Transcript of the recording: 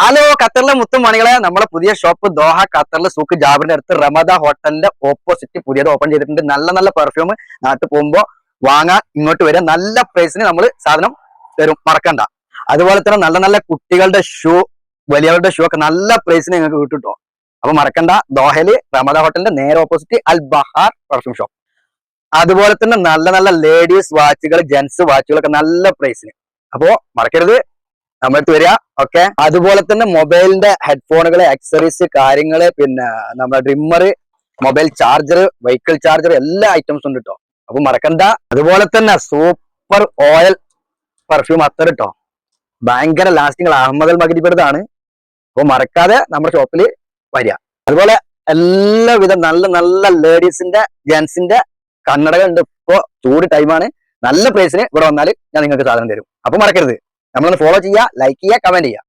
Hello ഖത്തറിലെ മുത്തുമണികളെ, നമ്മളെ പുതിയ ഷോപ്പ് ദോഹ ഖത്തറിലെ സൂക്ക് ജാബിന്റെ അടുത്ത് റമദ ഹോട്ടലിന്റെ ഓപ്പോസിറ്റ് പുതിയത് ഓപ്പൺ ചെയ്തിട്ടുണ്ട്. നല്ല നല്ല പെർഫ്യൂം നാട്ടിൽ പോകുമ്പോ വാങ്ങാൻ ഇങ്ങോട്ട് വരാം. നല്ല പ്രൈസിന് നമ്മൾ സാധനം തരും, മറക്കണ്ട. അതുപോലെ തന്നെ നല്ല നല്ല കുട്ടികളുടെ ഷൂ, വലിയവരുടെ ഷൂ ഒക്കെ നല്ല പ്രൈസിന് നിങ്ങൾക്ക് കിട്ടും. അപ്പൊ മറക്കണ്ട, ദോഹയില് റമദ ഹോട്ടലിന്റെ നേരെ ഓപ്പോസിറ്റ് അൽ ബഹാർ പെർഫ്യൂം ഷോപ്പ്. അതുപോലെ തന്നെ നല്ല നല്ല ലേഡീസ് വാച്ചുകൾ, ജെന്റ്സ് വാച്ചുകളൊക്കെ നല്ല പ്രൈസിന്. അപ്പോ മറക്കരുത്, നമ്മളടുത്ത് വരിക. ഓക്കെ. അതുപോലെ തന്നെ മൊബൈലിന്റെ ഹെഡ്ഫോണുകൾ, ആക്സറീസ് കാര്യങ്ങള്, പിന്നെ നമ്മുടെ trimmer, mobile charger, vehicle charger, എല്ലാ ഐറ്റംസും ഉണ്ട് കേട്ടോ. അപ്പൊ മറക്കണ്ട. അതുപോലെ തന്നെ സൂപ്പർ ഓയിൽ പെർഫ്യൂം അത്തർ കേട്ടോ, ഭയങ്കര ലാസ്റ്റിംഗ്, അഹമ്മദ് അൽ മഗ്രിബിയുടേതാണ്. അപ്പൊ മറക്കാതെ നമ്മുടെ ഷോപ്പിൽ വരിക. അതുപോലെ എല്ലാവിധ നല്ല നല്ല ലേഡീസിന്റെ ജെന്റ്സിന്റെ കണ്ണടകൾ ഉണ്ട്. ഇപ്പോ ചൂട് ടൈമാണ്. നല്ല പ്രൈസിന് ഇവിടെ വന്നാൽ ഞാൻ നിങ്ങൾക്ക് സാധനം തരും. അപ്പൊ മറക്കരുത്, നമ്മളൊന്ന് ഫോളോ ചെയ്യുക, ലൈക്ക് ചെയ്യുക, കമന്റ് ചെയ്യുക.